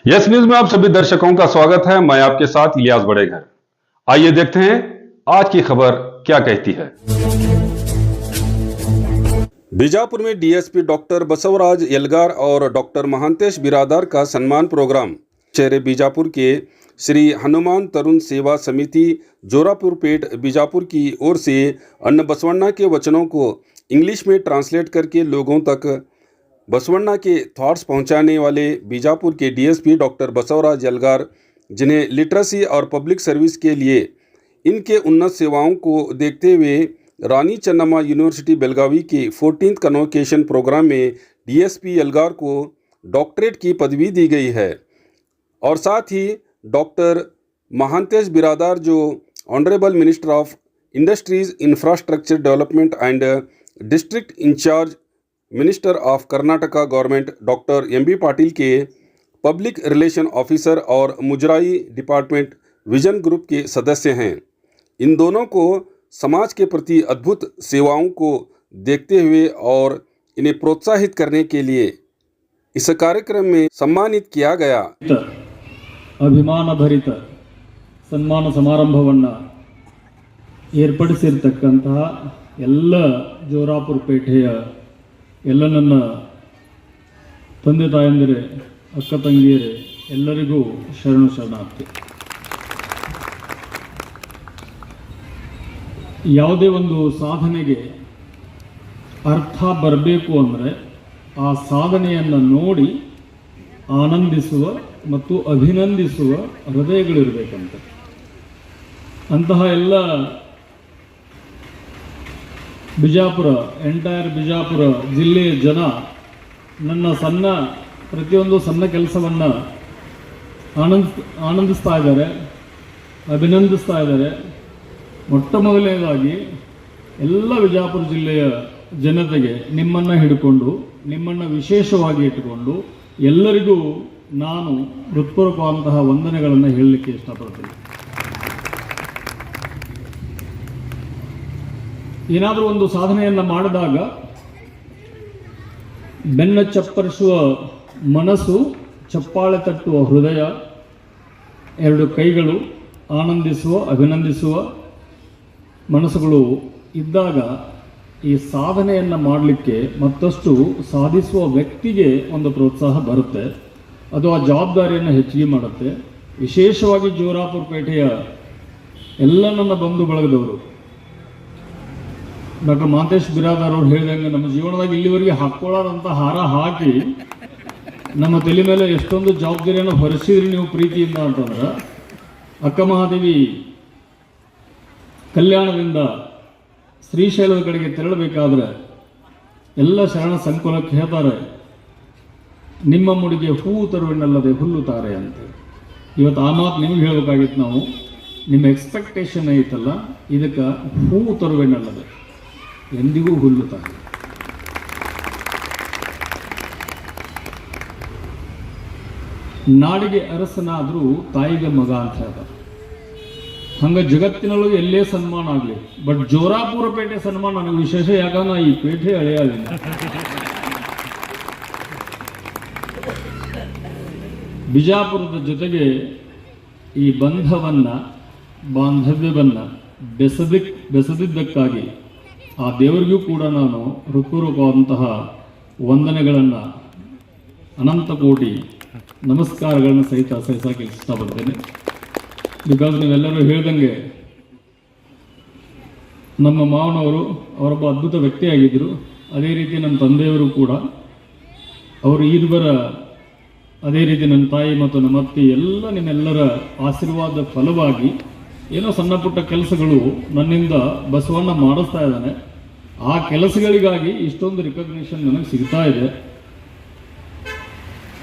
Yes news में आप सभी दर्शकों का स्वागत है। मैं आपके साथ इलियास बड़ेघर। आइए देखते हैं आज की खबर क्या कहती है। बीजापुर में डीएसपी डॉक्टर बसवराज यलगार और डॉक्टर महांतेश बिरादार का सम्मान प्रोग्राम शहर बीजापुर के श्री हनुमान तरुण सेवा समिति जोरापुर पेट बीजापुर की ओर से अन्न बसवण्णा के वचनों को इंग्लिश में ट्रांसलेट करके लोगों तक बसवण्णा के थॉट्स पहुंचाने वाले बीजापुर के डीएसपी डॉक्टर बसवराज यलगार, जिन्हें लिटरेसी और पब्लिक सर्विस के लिए इनके उन्नत सेवाओं को देखते हुए रानी चन्नम्मा यूनिवर्सिटी बेलगावी के 14th कन्वोकेशन प्रोग्राम में डीएसपी यलगार को डॉक्टरेट की पदवी दी गई है। और साथ ही डॉक्टर महांतेश बिरादार, जो honourable minister of industries, infrastructure development and district incharge minister of Karnataka government, doctor M B Patil के पब्लिक रिलेशन ऑफिसर और मुजराई डिपार्टमेंट विजन ग्रुप के सदस्य हैं। इन दोनों को समाज के प्रति अद्भुत सेवाओं को देखते हुए और इन्हें प्रोत्साहित करने के लिए इस कार्यक्रम में सम्मानित किया गया। अभिमान भरित सन्मान समाರಂಭವನ್ನು ಏರ್ಪಡಿಸಿರತಕ್ಕಂತಹ ಎಲ್ಲ ಜೋರಾಪುರ ಪೇಟೆಯ ಎಲ್ಲ ನನ್ನ ತಂದೆ ತಾಯಂದಿರೇ, ಅಕ್ಕ ತಂಗಿಯರೇ, ಎಲ್ಲರಿಗೂ ಶರಣಾರ್ಥಿ. ಯಾವುದೇ ಒಂದು ಸಾಧನೆಗೆ ಅರ್ಥ ಬರಬೇಕು ಅಂದರೆ ಆ ಸಾಧನೆಯನ್ನು ನೋಡಿ ಆನಂದಿಸುವ ಮತ್ತು ಅಭಿನಂದಿಸುವ ಹೃದಯಗಳಿರಬೇಕಂತ. ಅಂತಹ ಎಲ್ಲ ಬಿಜಾಪುರ, ಎಂಟೈರ್ ಬಿಜಾಪುರ ಜಿಲ್ಲೆಯ ಜನ ನನ್ನ ಪ್ರತಿಯೊಂದು ಸಣ್ಣ ಕೆಲಸವನ್ನು ಆನಂದಿಸ್ತಾ ಇದ್ದಾರೆ, ಅಭಿನಂದಿಸ್ತಾ ಇದ್ದಾರೆ. ಮೊಟ್ಟ ಮೊದಲನೇದಾಗಿ ಎಲ್ಲ ಬಿಜಾಪುರ ಜಿಲ್ಲೆಯ ಜನತೆಗೆ ನಿಮ್ಮನ್ನು ಹಿಡ್ಕೊಂಡು, ನಿಮ್ಮನ್ನು ವಿಶೇಷವಾಗಿ ಇಟ್ಟುಕೊಂಡು ಎಲ್ಲರಿಗೂ ನಾನು ಹೃತ್ಪೂರ್ವಕವಾದಂತಹ ವಂದನೆಗಳನ್ನು ಹೇಳಲಿಕ್ಕೆ ಇಷ್ಟಪಡ್ತೀನಿ. ಏನಾದರೂ ಒಂದು ಸಾಧನೆಯನ್ನು ಮಾಡಿದಾಗ ಬೆನ್ನ ಚಪ್ಪರಿಸುವ ಮನಸ್ಸು, ಚಪ್ಪಾಳೆ ತಟ್ಟುವ ಹೃದಯ, ಎರಡು ಕೈಗಳು ಆನಂದಿಸುವ, ಅಭಿನಂದಿಸುವ ಮನಸ್ಸುಗಳು ಇದ್ದಾಗ ಈ ಸಾಧನೆಯನ್ನು ಮಾಡಲಿಕ್ಕೆ ಮತ್ತಷ್ಟು ಸಾಧಿಸುವ ವ್ಯಕ್ತಿಗೆ ಒಂದು ಪ್ರೋತ್ಸಾಹ ಬರುತ್ತೆ. ಅದು ಆ ಜವಾಬ್ದಾರಿಯನ್ನು ಹೆಚ್ಚಿಗೆ ಮಾಡುತ್ತೆ. ವಿಶೇಷವಾಗಿ ಜೋರಾಪುರ ಪೇಟೆಯ ಎಲ್ಲ ನನ್ನ ಬಂಧು ಬಳಗದವರು, ಡಾಕ್ಟರ್ ಮಹಾಂತೇಶ್ ಬಿರಾದಾರ್ ಅವರು ಹೇಳಿದಂಗೆ ನಮ್ಮ ಜೀವನದಾಗ ಇಲ್ಲಿವರೆಗೆ ಹಾಕ್ಕೊಳ್ಳೋದಂಥ ಹಾರ ಹಾಕಿ ನಮ್ಮ ತಲೆ ಮೇಲೆ ಎಷ್ಟೊಂದು ಜವಾಬ್ದಾರಿಯನ್ನು ಹೊರಿಸಿದ್ರಿ ನೀವು ಪ್ರೀತಿಯಿಂದ ಅಂತಂದ್ರೆ, ಅಕ್ಕ ಮಹಾದೇವಿ ಕಲ್ಯಾಣದಿಂದ ಶ್ರೀಶೈಲದ ಕಡೆಗೆ ತೆರಳಬೇಕಾದ್ರೆ ಎಲ್ಲ ಶರಣ ಸಂಕುಲಕ್ಕೆ ಹೇಳ್ತಾರೆ, ನಿಮ್ಮ ಮುಡಿಗೆ ಹೂವು ತರುವೆನಲ್ಲದೆ ಹುಲ್ಲು ತಾರೆ ಅಂತ. ಇವತ್ತು ಆ ಮಾತು ನಿಮಗೆ ಹೇಳಬೇಕಾಗಿತ್ತು. ನಾವು ನಿಮ್ಮ ಎಕ್ಸ್ಪೆಕ್ಟೇಷನ್ ಐತಲ್ಲ, ಇದಕ್ಕೆ ಹೂವು ತರುವೆನಲ್ಲದೆ ಎಂದಿಗೂ ಹುಲ್ಲು ತಾರೆ. ನಾಡಿಗೆ ಅರಸನಾದರೂ ತಾಯಿಗೆ ಮಗ ಅಂತ ಹೇಳ್ತಾರೆ. ಹಂಗೆ ಜಗತ್ತಿನೊಳಗೆ ಎಲ್ಲೇ ಸನ್ಮಾನ ಆಗಲಿ, ಬಟ್ ಜೋರಾಪುರ ಪೇಟೆ ಸನ್ಮಾನ ನನಗೆ ವಿಶೇಷ. ಯಾಕಂದ್ರೆ ಈ ಪೇಟೆ ಹಳೆಯಾಗಿಲ್ಲ. ಬಿಜಾಪುರದ ಜೊತೆಗೆ ಈ ಬಾಂಧವ್ಯವನ್ನು ಬೆಸೆದಿದ್ದಕ್ಕಾಗಿ ಆ ದೇವರಿಗೂ ಕೂಡ ನಾನು ಹೃತ್ಪೂರ್ವಕವಾದಂತಹ ವಂದನೆಗಳನ್ನು, ಅನಂತ ಕೋಟಿ ನಮಸ್ಕಾರಗಳನ್ನು ಸಹಿಸಕ್ಕೆ ಇಷ್ಟಪಡ್ತೇನೆ. ಬಿಕಾಸ್ ನೀವೆಲ್ಲರೂ ಹೇಳ್ದಂಗೆ ನಮ್ಮ ಮಾವನವರು ಅವರೊಬ್ಬ ಅದ್ಭುತ ವ್ಯಕ್ತಿಯಾಗಿದ್ದರು. ಅದೇ ರೀತಿ ನಮ್ಮ ತಂದೆಯವರು ಕೂಡ, ಅವರು ಇಬ್ಬರ, ಅದೇ ರೀತಿ ನನ್ನ ತಾಯಿ ಮತ್ತು ನಮ್ಮ ಅತ್ತೆ ಎಲ್ಲ ನಿಮ್ಮೆಲ್ಲರ ಆಶೀರ್ವಾದ ಫಲವಾಗಿ ಏನೋ ಸಣ್ಣ ಪುಟ್ಟ ಕೆಲಸಗಳು ನನ್ನಿಂದ ಬಸವಣ್ಣ ಮಾಡಿಸ್ತಾ ಇದ್ದಾನೆ. ಆ ಕೆಲಸಗಳಿಗಾಗಿ ಇಷ್ಟೊಂದು ರಿಕಗ್ನಿಷನ್ ನನಗೆ ಸಿಗ್ತಾ ಇದೆ.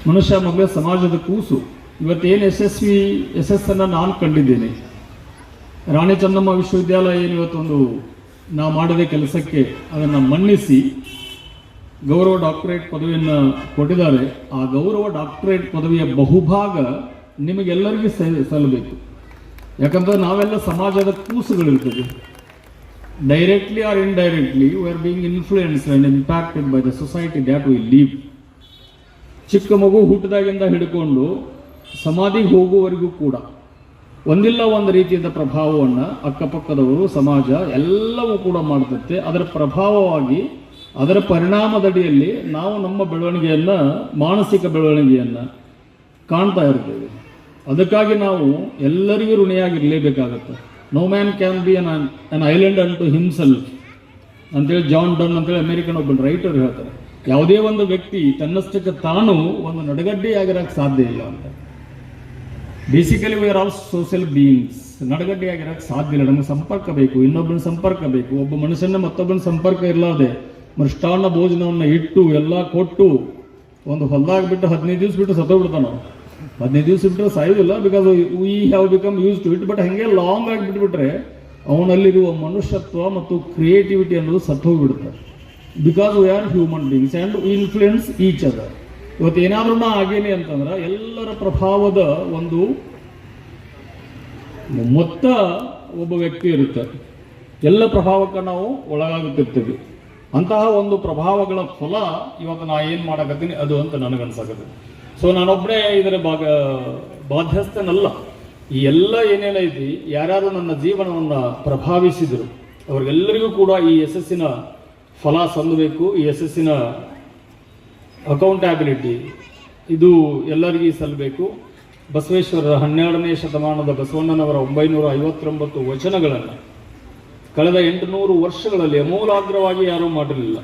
ಮನುಷ್ಯ ಮಗ ಸಮಾಜದ ಕೂಸು. ಇವತ್ತೇನು ಯಶಸ್ಸನ್ನು ನಾನು ಕಂಡಿದ್ದೇನೆ. ರಾಣಿ ಚೆನ್ನಮ್ಮ ವಿಶ್ವವಿದ್ಯಾಲಯ ಏನು ಇವತ್ತೊಂದು ನಾವು ಮಾಡಿದ ಕೆಲಸಕ್ಕೆ ಅದನ್ನು ಮನ್ನಿಸಿ ಗೌರವ ಡಾಕ್ಟರೇಟ್ ಪದವಿಯನ್ನು ಕೊಟ್ಟಿದ್ದಾರೆ. ಆ ಗೌರವ ಡಾಕ್ಟರೇಟ್ ಪದವಿಯ ಬಹುಭಾಗ ನಿಮಗೆಲ್ಲರಿಗೂ ಸಲ್ಲಬೇಕು. ಯಾಕಂದ್ರೆ ನಾವೆಲ್ಲ ಸಮಾಜದ ಕೂಸುಗಳಿರ್ತದೆ. Directly or indirectly we are being influenced and impacted by the society that we live. ಚಿಕ್ಕ ಮಗು ಹುಟ್ಟಿದಾಗಿಂದ ಹಿಡ್ಕೊಂಡು ಸಮಾಧಿಗೆ ಹೋಗುವವರೆಗೂ ಕೂಡ ಒಂದಿಲ್ಲ ಒಂದು ರೀತಿಯಿಂದ ಪ್ರಭಾವವನ್ನು ಅಕ್ಕಪಕ್ಕದವರು, ಸಮಾಜ ಎಲ್ಲವೂ ಕೂಡ ಮಾಡುತ್ತೆ. ಅದರ ಪ್ರಭಾವವಾಗಿ ಅದರ ಪರಿಣಾಮದಡಿಯಲ್ಲಿ ನಾವು ನಮ್ಮ ಬೆಳವಣಿಗೆಯನ್ನು, ಮಾನಸಿಕ ಬೆಳವಣಿಗೆಯನ್ನು ಕಾಣ್ತಾ ಇರ್ತೇವೆ. ಅದಕ್ಕಾಗಿ ನಾವು ಎಲ್ಲರಿಗೂ ಋಣಿಯಾಗಿರಲೇಬೇಕಾಗತ್ತೆ. No man can be an island unto himself ಅಂತೇಳಿ ಜಾನ್ ಡನ್ ಅಂತೇಳಿ ಅಮೆರಿಕನ್ ಒಬ್ಬ ರೈಟರ್ ಹೇಳ್ತಾರೆ. ಯಾವುದೇ ಒಂದು ವ್ಯಕ್ತಿ ತನ್ನಷ್ಟಕ್ಕೆ ತಾನು ಒಂದು ನಡಗಡ್ಡೆಯಾಗಿರೋಕ್ಕೆ ಸಾಧ್ಯ ಇಲ್ಲ ಅಂತ. Basically we are all social beings. ನಡಗಡ್ಡೆಯಾಗಿರೋಕ್ಕೆ ಸಾಧ್ಯ ಇಲ್ಲ. ನಮಗೆ ಸಂಪರ್ಕ ಬೇಕು, ಇನ್ನೊಬ್ಬನ ಸಂಪರ್ಕ ಬೇಕು. ಒಬ್ಬ ಮನುಷ್ಯನ ಮತ್ತೊಬ್ಬನ ಸಂಪರ್ಕ ಇರಲಾದೆ ಮೃಷ್ಟಾನ್ನ ಭೋಜನವನ್ನು ಇಟ್ಟು ಎಲ್ಲ ಕೊಟ್ಟು ಒಂದು ಹೊಲದಾಗ ಬಿಟ್ಟು 15 ದಿವಸ ಬಿಟ್ಟು ಸತ್ತೋಗ್ಬಿಡ್ತಾನೆ. 15 ದಿವಸ ಬಿಟ್ಟರೆ ಸಾಯೋದಿಲ್ಲ, because we have become use to it. But ಹಾಗೆ ಲಾಂಗ್ ಆಗಿ ಬಿಟ್ಬಿಟ್ರೆ ಅವನಲ್ಲಿರುವ ಮನುಷ್ಯತ್ವ ಮತ್ತು ಕ್ರಿಯೇಟಿವಿಟಿ ಅನ್ನೋದು ಸತ್ತು ಹೋಗ್ಬಿಡುತ್ತೆ. Because we are human beings and influence each other. ಇವತ್ತು ಏನಾದ್ರೂ ನಾ ಆಗೇನೆ ಅಂತಂದ್ರೆ ಎಲ್ಲರ ಪ್ರಭಾವದ ಒಂದು ಮೊತ್ತ ಒಬ್ಬ ವ್ಯಕ್ತಿ ಇರುತ್ತೆ. ಎಲ್ಲ ಪ್ರಭಾವಕ್ಕೆ ನಾವು ಒಳಗಾಗುತ್ತಿರ್ತೀವಿ. ಅಂತಹ ಒಂದು ಪ್ರಭಾವಗಳ ಫಲ ಇವತ್ತು ನಾ ಏನು ಮಾಡಕತ್ತೀನಿ ಅದು ಅಂತ ನನಗನ್ಸಾಕತ್ತೆ. ಸೊ ನಾನೊಬ್ಬನೇ ಇದರ ಬಾಧ್ಯಸ್ಥನಲ್ಲ. ಈ ಎಲ್ಲ ಏನೇನೈತಿ, ಯಾರ್ಯಾರು ನನ್ನ ಜೀವನವನ್ನು ಪ್ರಭಾವಿಸಿದರು ಅವ್ರಿಗೆಲ್ಲರಿಗೂ ಕೂಡ ಈ ಯಶಸ್ಸಿನ ಫಲ ಸಲ್ಲಬೇಕು. ಈ ಯಶಸ್ಸಿನ ಅಕೌಂಟಬಿಲಿಟಿ ಇದು ಎಲ್ಲರಿಗೂ ಸಲ್ಲಬೇಕು. ಬಸವೇಶ್ವರರ 12ನೇ ಶತಮಾನದ ಬಸವಣ್ಣನವರ 959 ವಚನಗಳನ್ನು ಕಳೆದ 800 ವರ್ಷಗಳಲ್ಲಿ ಅಮೂಲಾಗ್ರವಾಗಿ ಯಾರೂ ಮಾಡಿರಲಿಲ್ಲ.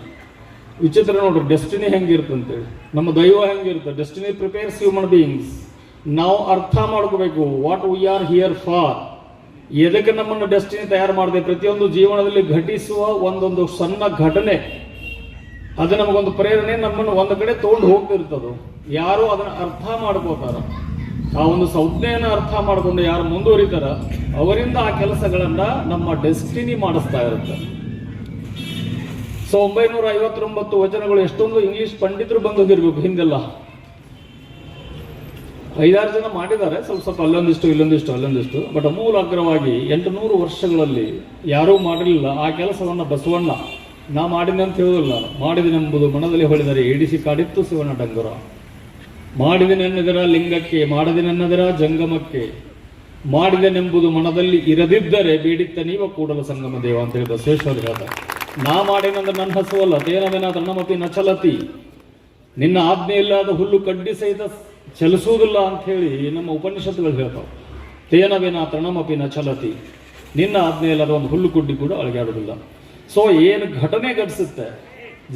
ವಿಚಿತ್ರ ನೋಡ್ರಿ, ಡೆಸ್ಟಿನಿ ಹೆಂಗಿರ್ತಂತೇಳಿ, ನಮ್ಮ ದೈವ ಹೆಂಗಿರುತ್ತೆ. Destiny prepares human beings. ನಾವು ಅರ್ಥ ಮಾಡ್ಕೋಬೇಕು what we are here for. ಎದಕ್ಕೆ ನಮ್ಮನ್ನು ಡೆಸ್ಟಿನಿ ತಯಾರು ಮಾಡಿದೆ. ಪ್ರತಿಯೊಂದು ಜೀವನದಲ್ಲಿ ಘಟಿಸುವ ಒಂದೊಂದು ಸಣ್ಣ ಘಟನೆ ಅದು ನಮಗೊಂದು ಪ್ರೇರಣೆ, ನಮ್ಮನ್ನು ಒಂದು ಕಡೆ ತೊಗೊಂಡು ಹೋಗ್ತಿರ್ತದೆ. ಯಾರು ಅದನ್ನು ಅರ್ಥ ಮಾಡ್ಕೋತಾರ, ಆ ಒಂದು ಸಂಜ್ಞೆಯನ್ನು ಅರ್ಥ ಮಾಡಿಕೊಂಡು ಯಾರು ಮುಂದುವರಿತಾರ ಅವರಿಂದ ಆ ಕೆಲಸಗಳನ್ನ ನಮ್ಮ ಡೆಸ್ಟಿನಿ ಮಾಡಿಸ್ತಾ ಇರುತ್ತೆ. ಸೊ 959 ವಚನಗಳು ಎಷ್ಟೊಂದು ಇಂಗ್ಲಿಷ್ ಪಂಡಿತರು ಬಂದು ಹೋಗಿರ್ಬೇಕು ಹಿಂದೆಲ್ಲ. 5-6 ಜನ ಮಾಡಿದ್ದಾರೆ, ಸ್ವಲ್ಪ ಸ್ವಲ್ಪ ಅಲ್ಲೊಂದಿಷ್ಟು ಅಲ್ಲೊಂದಿಷ್ಟು. ಬಟ್ ಅಮೂಲಾಗ್ರವಾಗಿ 800 ವರ್ಷಗಳಲ್ಲಿ ಯಾರೂ ಮಾಡಿರಲಿಲ್ಲ ಆ ಕೆಲಸವನ್ನು. ಬಸವಣ್ಣ ನಾ ಮಾಡಿದಂತ ಹೇಳೋದಿಲ್ಲ, ಮಾಡಿದನೆಂಬುದು ಮನದಲ್ಲಿ ಹೊಳೆದರೆ ಏಡಿಸಿ ಕಾಡಿತ್ತು ಶಿವನ ಡಂಗುರ. ಮಾಡಿದನೆನ್ನದರ ಲಿಂಗಕ್ಕೆ, ಮಾಡಿದನೆನ್ನದರ ಜಂಗಮಕ್ಕೆ, ಮಾಡಿದನೆಂಬುದು ಮನದಲ್ಲಿ ಇರದಿದ್ದರೆ ಬೇಡಿತ್ತ ನೀವ ಕೂಡಲ ಸಂಗಮ ದೇವ ಅಂತೇಳಿ ಬಸವೇಶ್ವರ ಹೇಳ್ತಾರೆ. ನಾ ಮಾಡಿನಂದ್ರೆ ನನ್ನ ಹಸುವಲ್ಲ, ತೇನವೇನ ತನ್ನಮತಿ ನ ಚಲತಿ, ನಿನ್ನ ಆಜ್ಞೆ ಇಲ್ಲದ ಹುಲ್ಲು ಕಡ್ಡಿ ಸಹಿತ ಚಲಿಸುವುದಿಲ್ಲ ಅಂತ ಹೇಳಿ ನಮ್ಮ ಉಪನಿಷತ್ತುಗಳು ಹೇಳ್ತಾವೆ. ತೇನವೇನ ತೃಣಮಪಿ ನ ಚಲತಿ, ನಿನ್ನ ಆಜ್ಞೆ ಇಲ್ಲದ ಒಂದು ಹುಲ್ಲು ಕುಡ್ಡಿ ಕೂಡ ಅಳಗಾಡುವುದಿಲ್ಲ. ಸೊ ಏನು ಘಟನೆ ಘಟಿಸುತ್ತೆ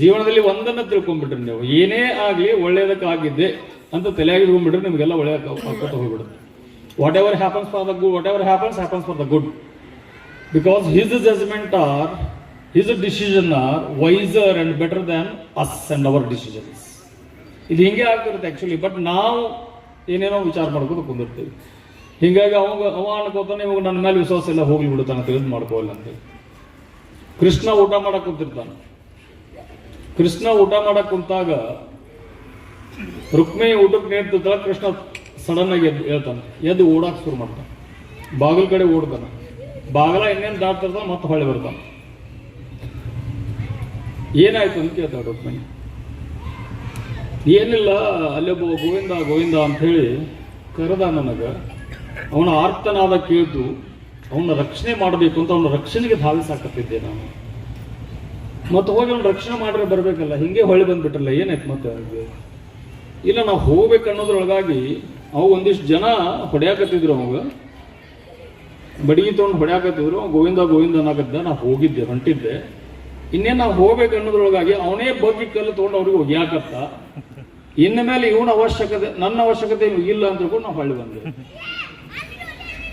ಜೀವನದಲ್ಲಿ ಒಂದನ್ನು ತಿಳ್ಕೊಂಡ್ಬಿಟ್ರಿ ನೀವು, ಏನೇ ಆಗಲಿ ಒಳ್ಳೆಯದಕ್ಕಾಗಿದ್ದೆ ಅಂತ ತಲೆಯಾಗಿ ಇಟ್ಕೊಂಡ್ಬಿಟ್ರೆ ನಿಮಗೆಲ್ಲ ಒಳ್ಳೆಯ ಹೋಗ್ಬಿಡುತ್ತೆ. Whatever happens for the good, whatever happens for the good, because his judgement are his decision are wiser and better than us and our decisions. ಇದು ಹಿಂಗೆ ಆಗ್ತಿರುತ್ತೆ ಆ್ಯಕ್ಚುಲಿ. ಬಟ್ ನಾವು ಏನೇನೋ ವಿಚಾರ ಮಾಡ್ಕೊಂಡು ಕುಂದಿರ್ತೀವಿ. ಹೀಗಾಗಿ ಅವ ಅನ್ಕೋತಾನೆ ಇವಾಗ ನನ್ನ ಮೇಲೆ ವಿಶ್ವಾಸ ಎಲ್ಲ ಹೋಗ್ಲಿ ಬಿಡುತ್ತಾನೆ ತಿಳಿದು ಮಾಡ್ಕೋಲ್ಲ ಅಂತ. ಕೃಷ್ಣ ಊಟ ಮಾಡಕ್ಕೆ ಕುಂತಿರ್ತಾನೆ. ಕೃಷ್ಣ ಊಟ ಮಾಡಕ್ಕೆ ಕುಂತಾಗ ರುಕ್ಮಿಣಿ ಊಟಕ್ಕೆ ನೇರ್ತಿದ್ದ ಕೃಷ್ಣ ಸಡನ್ ಆಗಿ ಹೇಳ್ತಾನೆ, ಎದ್ದು ಓಡಾಕ್ ಶುರು ಮಾಡ್ತಾನೆ. ಬಾಗಿಲ ಕಡೆ ಓಡ್ತಾನೆ. ಬಾಗಲ ಇನ್ನೇನು ದಾಟ್ತಿರ್ತಾನೆ, ಮತ್ತೆ ಹೊಳೆ ಬರ್ತಾನೆ. ಏನಾಯ್ತು ಅಂತ ಕೇಳ್ತಾಳೆ ರುಕ್ಮಿಣಿ. ಏನಿಲ್ಲ, ಅಲ್ಲೊಬ್ಬ ಗೋವಿಂದ ಅಂತ ಹೇಳಿ ಕರೆದ ನನಗೆ. ಅವನ ಆರ್ತನಾದ ಕೇಳ್ತು, ಅವನ ರಕ್ಷಣೆ ಮಾಡಬೇಕು ಅಂತ ಅವನ ರಕ್ಷಣೆಗೆ ಧಾವಿಸಾಕತ್ತಿದ್ದೆ ನಾನು. ಮತ್ತೆ ಹೋಗಿ ಅವ್ನು ರಕ್ಷಣೆ ಮಾಡ್ರೆ ಬರಬೇಕಲ್ಲ, ಹಿಂಗೆ ಹೊಳೆ ಬಂದ್ಬಿಟ್ರಲ್ಲ, ಏನಾಯ್ತು ಮತ್ತೆ ಅವ್ರಿಗೆ? ಇಲ್ಲ, ನಾವು ಹೋಗ್ಬೇಕು ಅನ್ನೋದ್ರೊಳಗಾಗಿ ಅವು ಒಂದಿಷ್ಟು ಜನ ಹೊಡ್ಯಾಕತ್ತಿದ್ರು. ಅವಾಗ ಬಡಗಿ ತೊಗೊಂಡು ಹೊಡ್ಯಾಕತ್ತಿದ್ರು. ಗೋವಿಂದ ಅನ್ನಕತ್ತಿದ್ದ. ನಾವು ಹೋಗಿದ್ದೆ, ಹೊಂಟಿದ್ದೆ. ಇನ್ನೇನು ನಾವು ಹೋಗ್ಬೇಕು ಅನ್ನೋದ್ರೊಳಗಾಗಿ ಅವನೇ ಬಗ್ಗೆ ಕಲ್ಲು ತೊಗೊಂಡು ಅವ್ರಿಗೆ ಒಗ್ಯಾಕತ್ತ. ಇನ್ನ ಮೇಲೆ ಇವನ ಅವಶ್ಯಕತೆ, ನನ್ನ ಅವಶ್ಯಕತೆ ಇಲ್ಲ ಅಂತ ತಿಳ್ಕೊಂಡು ನಾವು ಹೊಳ್ಳಿ ಬಂದೆ.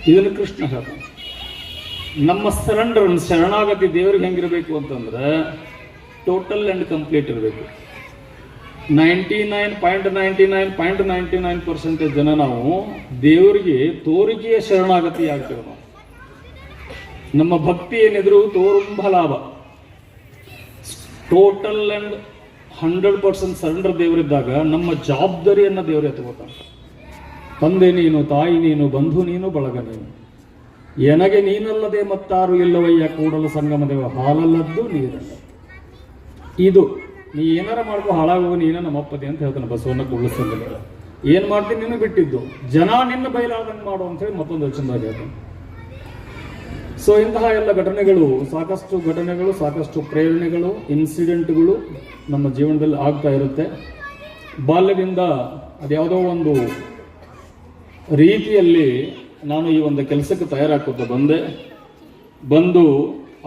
ಇದನ್ನು ಕೃಷ್ಣ ಹೇಳ್ತಾನೆ. ನಮ್ಮ ಶರಣಾಗತಿ ದೇವರಿಗೆ ಹೆಂಗಿರಬೇಕು ಅಂತಂದ್ರೆ ಟೋಟಲ್ ಆ್ಯಂಡ್ ಕಂಪ್ಲೀಟ್ ಇರಬೇಕು. 99.99% ಜನ ನಾವು ದೇವರಿಗೆ ತೋರಿಕೆಯ ಶರಣಾಗತಿ ಆಗ್ತೇವೆ. ನಾವು ನಮ್ಮ ಭಕ್ತಿ ಏನಿದ್ರು ತೋರುಂಬ ಲಾಭ. ಟೋಟಲ್ ಆ್ಯಂಡ್ 100% ಸರೆಂಡರ್ ದೇವರಿದ್ದಾಗ ನಮ್ಮ ಜವಾಬ್ದಾರಿಯನ್ನು ದೇವರು ಎತ್ಕೋತಾನೆ. ತಂದೆ ನೀನು, ತಾಯಿ ನೀನು, ಬಂಧು ನೀನು, ಬಳಗ ನೀನು, ಎನಗೆ ನೀನಲ್ಲದೆ ಮತ್ತಾರು ಇಲ್ಲವಯ್ಯ ಕೂಡಲ ಸಂಗಮ ದೇವ, ಹಾಲಲ್ಲದ್ದು ನೀರಲ್ಲ. ಇದು ನೀ ಏನಾರ ಮಾಡ್ಕೋ, ಹಾಳಾಗುವ ನೀನ ನಮ್ಮಪ್ಪದೆ ಅಂತ ಹೇಳ್ತಾನೆ ಬಸವಣ್ಣ ಕೂಡಲ ಸಂಗಮ. ಏನು ಮಾಡ್ತೀನಿ ನಿನ್ನ ಬಿಟ್ಟಿದ್ದು, ಜನ ನಿನ್ನ ಬಯಲಾದಂಗೆ ಮಾಡು ಅಂತೇಳಿ ಮತ್ತೊಂದು ವಚನದಾಗ ಹೇಳ್ತಾನೆ. ಸೊ ಇಂತಹ ಎಲ್ಲ ಘಟನೆಗಳು, ಸಾಕಷ್ಟು ಪ್ರೇರಣೆಗಳು, ಇನ್ಸಿಡೆಂಟ್ಗಳು ನಮ್ಮ ಜೀವನದಲ್ಲಿ ಆಗ್ತಾ ಇರುತ್ತೆ. ಬಾಲ್ಯದಿಂದ ಅದ್ಯಾವುದೋ ಒಂದು ರೀತಿಯಲ್ಲಿ ನಾನು ಈ ಒಂದು ಕೆಲಸಕ್ಕೆ ತಯಾರಾಗ್ತಾ ಬಂದು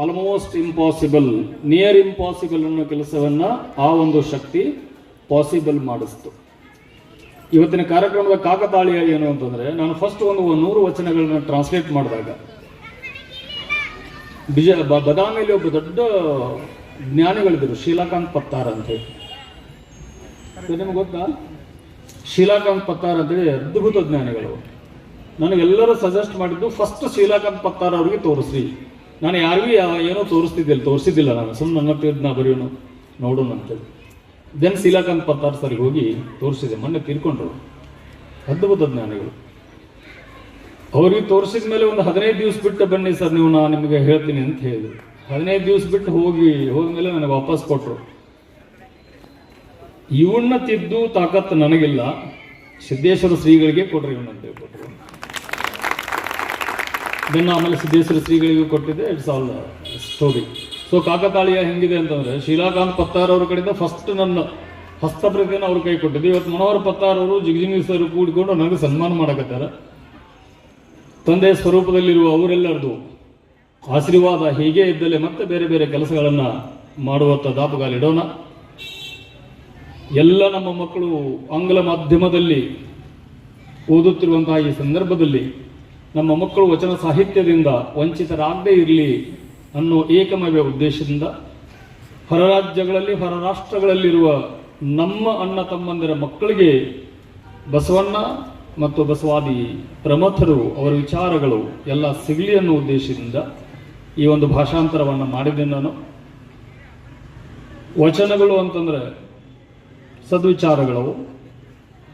ಆಲ್ಮೋಸ್ಟ್ ಇಂಪಾಸಿಬಲ್, ನಿಯರ್ ಇಂಪಾಸಿಬಲ್ ಅನ್ನೋ ಕೆಲಸವನ್ನು ಆ ಒಂದು ಶಕ್ತಿ ಪಾಸಿಬಲ್ ಮಾಡಿಸ್ತು. ಇವತ್ತಿನ ಕಾರ್ಯಕ್ರಮದ ಕಾಕತಾಳೀಯ ಏನು ಅಂತಂದರೆ, ನಾನು ಫಸ್ಟ್ ಒಂದು 100 ವಚನಗಳನ್ನ ಟ್ರಾನ್ಸ್ಲೇಟ್ ಮಾಡಿದಾಗ ಬದಾಮಿಯಲ್ಲಿ ಒಬ್ಬ ದೊಡ್ಡ ಜ್ಞಾನಿಗಳಿದ್ದರು, ಶೀಲಾಕಾಂತ್ ಪತ್ತಾರ್ ಅಂತೇಳಿ. ನಿಮ್ಗೆ ಗೊತ್ತಾ? ಶೀಲಾಕಾಂತ್ ಪತ್ತಾರ್ ಅಂತೇಳಿ ಅದ್ಭುತ ಜ್ಞಾನಿಗಳು. ನನಗೆಲ್ಲರೂ ಸಜೆಸ್ಟ್ ಮಾಡಿದ್ದು ಫಸ್ಟ್ ಶೀಲಾಕಾಂತ್ ಪತ್ತಾರ್ ಅವ್ರಿಗೆ ತೋರಿಸ್ರಿ. ನಾನು ಯಾರಿಗೂ ಏನೋ ತೋರಿಸಿದ್ದಿಲ್ಲ, ನಾನು ಸುಮ್ಮನೆ ನನ್ನ ನಾ ಬರೆಯೋನು ನೋಡೋಣ ಅಂತೇಳಿ. ದೆನ್ ಶೀಲಾಕಾಂತ್ ಪತ್ತಾರ್ ಸರ್ಗೆ ಹೋಗಿ ತೋರಿಸಿದೆ. ಮೊನ್ನೆ ತೀರ್ಕೊಂಡ್ರು, ಅದ್ಭುತ ಜ್ಞಾನಿಗಳು. ಅವ್ರಿಗೆ ತೋರಿಸಿದ ಮೇಲೆ ಒಂದು 15 ದಿವಸ ಬಿಟ್ಟು ಬನ್ನಿ ಸರ್ ನೀವು, ನಾನು ನಿಮಗೆ ಹೇಳ್ತೀನಿ ಅಂತ ಹೇಳಿದ್ರು. 15 ದಿವಸ ಬಿಟ್ಟು ಹೋದ್ಮೇಲೆ ನನಗೆ ವಾಪಸ್ ಕೊಟ್ಟರು. ಇವನ್ನ ತಿದ್ದು ತಾಕತ್ತು ನನಗಿಲ್ಲ, ಸಿದ್ದೇಶ್ವರ ಶ್ರೀಗಳಿಗೆ ಕೊಡ್ರಿ ಇವನಂತ ಕೊಟ್ಟರು. ದೆನ್ ಆಮೇಲೆ ಸಿದ್ದೇಶ್ವರ ಶ್ರೀಗಳಿಗೂ ಕೊಟ್ಟಿದ್ದೆ. It's all story. ಸೊ ಕಾಕತಾಳೀಯ ಹೆಂಗಿದೆ ಅಂತಂದರೆ, ಶೀಲಾಕಾಂತ್ ಪತ್ತಾರ್ ಅವ್ರ ಕಡೆಯಿಂದ ಫಸ್ಟ್ ನನ್ನ ಹಸ್ತಪ್ರತಿಯನ್ನು ಅವ್ರ ಕೈ ಕೊಟ್ಟಿದ್ದೆ. ಇವತ್ತು ಮನೋಹರ್ ಪತ್ತಾರ್ ಅವರು, ಜಿಗಜಿಂಗಿ ಸರ್ ಕೂಡಿಕೊಂಡು ನನಗೆ ಸನ್ಮಾನ ಮಾಡಕತ್ತಾರ. ತಂದೆ ಸ್ವರೂಪದಲ್ಲಿರುವ ಅವರೆಲ್ಲರದು ಆಶೀರ್ವಾದ ಹೀಗೆ ಇದ್ದಲ್ಲಿ ಮತ್ತೆ ಬೇರೆ ಬೇರೆ ಕೆಲಸಗಳನ್ನು ಮಾಡುವಂಥ ದಾಪುಗಾಲಿಡೋಣ. ಎಲ್ಲ ನಮ್ಮ ಮಕ್ಕಳು ಆಂಗ್ಲ ಮಾಧ್ಯಮದಲ್ಲಿ ಓದುತ್ತಿರುವಂತಹ ಈ ಸಂದರ್ಭದಲ್ಲಿ ನಮ್ಮ ಮಕ್ಕಳು ವಚನ ಸಾಹಿತ್ಯದಿಂದ ವಂಚಿತರಾಗದೇ ಇರಲಿ ಅನ್ನೋ ಏಕಮೇವ ಉದ್ದೇಶದಿಂದ ಹೊರ ರಾಜ್ಯಗಳಲ್ಲಿ, ಹೊರ ರಾಷ್ಟ್ರಗಳಲ್ಲಿರುವ ನಮ್ಮ ಅಣ್ಣ ತಮ್ಮಂದಿರ ಮಕ್ಕಳಿಗೆ ಬಸವಣ್ಣ ಮತ್ತು ಬಸವಾದಿ ಪ್ರಮಥರು, ಅವರ ವಿಚಾರಗಳು ಎಲ್ಲ ಸಿಗಲಿ ಅನ್ನೋ ಉದ್ದೇಶದಿಂದ ಈ ಒಂದು ಭಾಷಾಂತರವನ್ನು ಮಾಡಿದ್ದೇನೆ ನಾನು. ವಚನಗಳು ಅಂತಂದರೆ ಸದ್ವಿಚಾರಗಳು.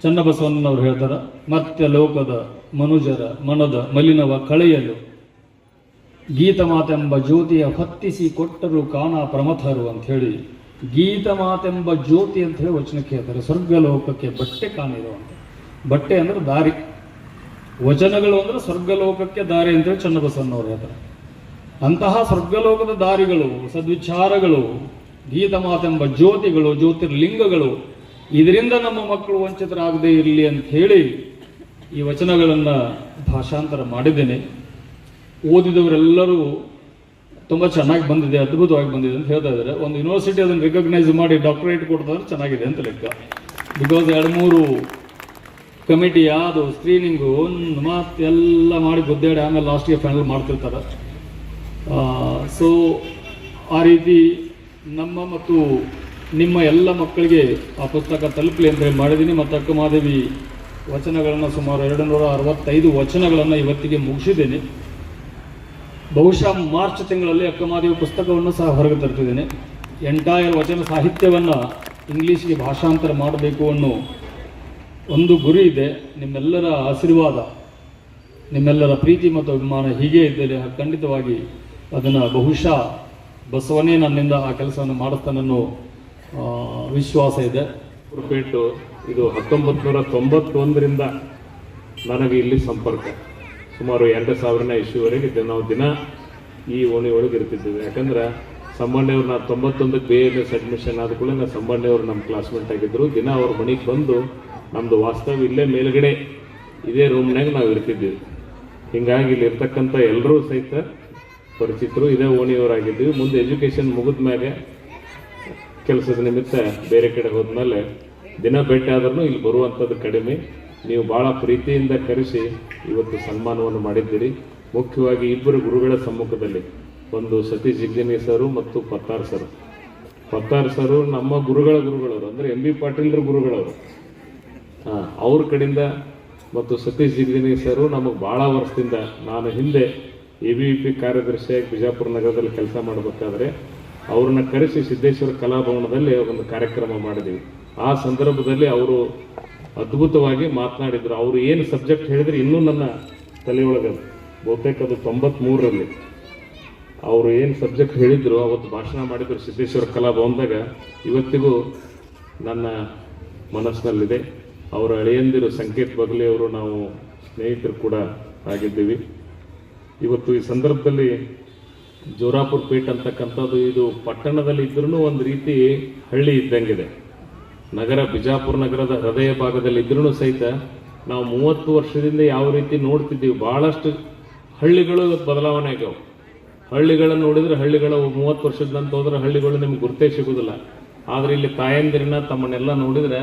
ಚನ್ನಬಸವಣ್ಣನವರು ಹೇಳ್ತಾರೆ, ಮತ್ತೆ ಲೋಕದ ಮನುಜರ ಮನದ ಮಲಿನವ ಕಳೆಯಲು ಗೀತ ಮಾತೆಂಬ ಜ್ಯೋತಿಯ ಹೊತ್ತಿಸಿ ಕೊಟ್ಟರು ಕಾಣ ಪ್ರಮಥರು ಅಂಥೇಳಿ. ಗೀತ ಮಾತೆಂಬ ಜ್ಯೋತಿ ಅಂತ ಹೇಳಿ ವಚನಕ್ಕೆ ಹೇಳ್ತಾರೆ. ಸ್ವರ್ಗಲೋಕಕ್ಕೆ ಬಟ್ಟೆ ಕಾಣಿರುವಂಥ, ಬಟ್ಟೆ ಅಂದರೆ ದಾರಿ, ವಚನಗಳು ಅಂದರೆ ಸ್ವರ್ಗಲೋಕಕ್ಕೆ ದಾರಿ ಅಂತೇಳಿ ಚನ್ನಬಸವಣ್ಣವ್ರು ಹೇಳ್ತಾರೆ. ಅಂತಹ ಸ್ವರ್ಗಲೋಕದ ದಾರಿಗಳು, ಸದ್ವಿಚಾರಗಳು, ಗೀತ ಮಾತೆಂಬ ಜ್ಯೋತಿಗಳು, ಜ್ಯೋತಿರ್ಲಿಂಗಗಳು, ಇದರಿಂದ ನಮ್ಮ ಮಕ್ಕಳು ವಂಚಿತರಾಗದೇ ಇರಲಿ ಅಂತ ಹೇಳಿ ಈ ವಚನಗಳನ್ನು ಭಾಷಾಂತರ ಮಾಡಿದ್ದೇನೆ. ಓದಿದವರೆಲ್ಲರೂ ತುಂಬ ಚೆನ್ನಾಗಿ ಬಂದಿದೆ, ಅದ್ಭುತವಾಗಿ ಬಂದಿದೆ ಅಂತ ಹೇಳ್ತಾ ಇದ್ದಾರೆ. ಒಂದು ಯೂನಿವರ್ಸಿಟಿ ಅದನ್ನು ರಿಕಗ್ನೈಸ್ ಮಾಡಿ ಡಾಕ್ಟರೇಟ್ ಕೊಡ್ತಾರೆ, ಚೆನ್ನಾಗಿದೆ ಅಂತ ಲೆಕ್ಕ. ಬಿಕಾಸ್ 2-3 ಕಮಿಟಿ ಅದು ಸ್ಕ್ರೀನಿಂಗು ಒಂದು ಮಾತೆಲ್ಲ ಮಾಡಿ ಗುದ್ದಾಡಿ ಆಮೇಲೆ ಲಾಸ್ಟಿಗೆ ಫೈನಲ್ ಮಾಡ್ತಿರ್ತಾರೆ. ಸೊ ಆ ರೀತಿ ನಮ್ಮ ಮತ್ತು ನಿಮ್ಮ ಎಲ್ಲ ಮಕ್ಕಳಿಗೆ ಆ ಪುಸ್ತಕ ತಲುಪಲಿ ಅಂತ ಹೇಳಿ ಮಾಡಿದ್ದೀನಿ. ಮತ್ತು ಅಕ್ಕಮಹಾದೇವಿ ವಚನಗಳನ್ನು ಸುಮಾರು 265 ವಚನಗಳನ್ನು ಇವತ್ತಿಗೆ ಮುಗಿಸಿದ್ದೇನೆ. ಬಹುಶಃ ಮಾರ್ಚ್ ತಿಂಗಳಲ್ಲಿ ಅಕ್ಕಮಹಾದೇವಿ ಪುಸ್ತಕವನ್ನು ಸಹ ಹೊರಗೆ ತರ್ತಿದ್ದೇನೆ. ಎಂಟೈರ್ ವಚನ ಸಾಹಿತ್ಯವನ್ನು ಇಂಗ್ಲೀಷ್ಗೆ ಭಾಷಾಂತರ ಮಾಡಬೇಕು ಅನ್ನೋ ಒಂದು ಗುರಿ ಇದೆ. ನಿಮ್ಮೆಲ್ಲರ ಆಶೀರ್ವಾದ, ನಿಮ್ಮೆಲ್ಲರ ಪ್ರೀತಿ ಮತ್ತು ಅಭಿಮಾನ ಹೀಗೆ ಇದ್ದರೆ ಖಂಡಿತವಾಗಿ ಅದನ್ನು ಬಹುಶಃ ಬಸವನೇ ನನ್ನಿಂದ ಆ ಕೆಲಸವನ್ನು ಮಾಡಿಸ್ತಾನನ್ನೋ ವಿಶ್ವಾಸ ಇದೆ. ಪೇಟು ಇದು 1991ರಿಂದ ನನಗೆ ಇಲ್ಲಿ ಸಂಪರ್ಕ ಸುಮಾರು 2000ನೇ ಇಶ್ಯೂವರೆಗೆ ನಾವು ದಿನ ಈ ಓಣಿ ಒಳಗೆ ಇರ್ತಿದ್ದೇವೆ. ಯಾಕಂದ್ರೆ ಸಂಬಂಧಿಯವ್ರು ನಾನು 91ಕ್ಕೆ BA ಅಡ್ಮಿಷನ್ ಆದ ಕೂಡ ನಾನು ಸಂಬಂಧಿಯವರು ನಮ್ಮ ಕ್ಲಾಸ್ಮೇಟ್ ಆಗಿದ್ದರು. ದಿನ ಅವ್ರ ಮನೆಗೆ ಬಂದು ನಮ್ಮದು ವಾಸ್ತವ ಇಲ್ಲೇ ಮೇಲ್ಗಡೆ ಇದೇ ರೂಮ್ನಾಗ ನಾವು ಇರ್ತಿದ್ದೀವಿ. ಹೀಗಾಗಿ ಇಲ್ಲಿ ಇರ್ತಕ್ಕಂಥ ಎಲ್ಲರೂ ಸಹಿತ ಪರಿಚಿತರು, ಇದೇ ಓಣಿಯವರಾಗಿದ್ದೀವಿ. ಮುಂದೆ ಎಜುಕೇಷನ್ ಮುಗಿದ ಮ್ಯಾಗೆ ಕೆಲಸದ ನಿಮಿತ್ತ ಬೇರೆ ಕಡೆ ಹೋದ್ಮೇಲೆ ದಿನ ಭೇಟಿ ಆದ್ರೂ ಇಲ್ಲಿ ಬರುವಂಥದ್ದು ಕಡಿಮೆ. ನೀವು ಭಾಳ ಪ್ರೀತಿಯಿಂದ ಕರೆಸಿ ಇವತ್ತು ಸನ್ಮಾನವನ್ನು ಮಾಡಿದ್ದೀರಿ. ಮುಖ್ಯವಾಗಿ ಇಬ್ಬರು ಗುರುಗಳ ಸಮ್ಮುಖದಲ್ಲಿ, ಒಂದು ಸತೀಶ್ ಜಿಗ್ಜಿನಿ ಸರು ಮತ್ತು ಪತ್ತಾರ್ ಸರು. ಪತ್ತಾರ್ ಸರು ನಮ್ಮ ಗುರುಗಳವರು ಅಂದರೆ MB ಪಾಟೀಲ್ರ ಗುರುಗಳವರು. ಅವ್ರ ಕಡೆಯಿಂದ ಮತ್ತು ಸತೀಶ್ ಜಿಗ್ಜಿನಿ ಸರು ನಮಗೆ ಭಾಳ ವರ್ಷದಿಂದ, ನಾನು ಹಿಂದೆ ABVP ಕಾರ್ಯದರ್ಶಿಯಾಗಿ ಬಿಜಾಪುರ ನಗರದಲ್ಲಿ ಕೆಲಸ ಮಾಡಬೇಕಾದ್ರೆ ಅವ್ರನ್ನ ಕರೆಸಿ ಸಿದ್ದೇಶ್ವರ ಕಲಾಭವನದಲ್ಲಿ ಒಂದು ಕಾರ್ಯಕ್ರಮ ಮಾಡಿದ್ದೀವಿ. ಆ ಸಂದರ್ಭದಲ್ಲಿ ಅವರು ಅದ್ಭುತವಾಗಿ ಮಾತನಾಡಿದರು. ಅವರು ಏನು ಸಬ್ಜೆಕ್ಟ್ ಹೇಳಿದ್ರೆ ಇನ್ನೂ ನನ್ನ ತಲೆಯೊಳಗೆ ಬಹುತೇಕ ಅದು 93ರಲ್ಲಿ ಅವರು ಏನು ಸಬ್ಜೆಕ್ಟ್ ಹೇಳಿದ್ರು, ಅವತ್ತು ಭಾಷಣ ಮಾಡಿದ್ರು ಸಿದ್ದೇಶ್ವರ ಕಲಾಭವನದಾಗ, ಇವತ್ತಿಗೂ ನನ್ನ ಮನಸ್ಸಿನಲ್ಲಿದೆ. ಅವರ ಅಳಿಯಂದಿರು ಸಂಕೇತ್ ಬಗ್ಲಿ ಅವರು ನಾವು ಸ್ನೇಹಿತರು ಕೂಡ ಆಗಿದ್ದೀವಿ. ಇವತ್ತು ಈ ಸಂದರ್ಭದಲ್ಲಿ ಜೋರಾಪುರ ಪೇಟ್ ಅಂತಕ್ಕಂಥದ್ದು ಇದು ಪಟ್ಟಣದಲ್ಲಿ ಇದ್ರೂ ಒಂದು ರೀತಿ ಹಳ್ಳಿ ಇದ್ದಂಗಿದೆ. ನಗರ ಬಿಜಾಪುರ ನಗರದ ಹೃದಯ ಭಾಗದಲ್ಲಿ ಇದ್ರೂ ಸಹಿತ ನಾವು 30 ವರ್ಷದಿಂದ ಯಾವ ರೀತಿ ನೋಡ್ತಿದ್ದೀವಿ, ಭಾಳಷ್ಟು ಹಳ್ಳಿಗಳು ಬದಲಾವಣೆ ಆಗ್ಯಾವ. ಹಳ್ಳಿಗಳನ್ನು ನೋಡಿದರೆ ಹಳ್ಳಿಗಳು 30 ವರ್ಷದ ನಂತರ ಹೋದ್ರೆ ಹಳ್ಳಿಗಳು ನಿಮ್ಗೆ ಗುರ್ತೇ ಸಿಗೋದಿಲ್ಲ. ಆದರೆ ಇಲ್ಲಿ ತಾಯಂದಿರನ್ನ ತಮ್ಮನ್ನೆಲ್ಲ ನೋಡಿದರೆ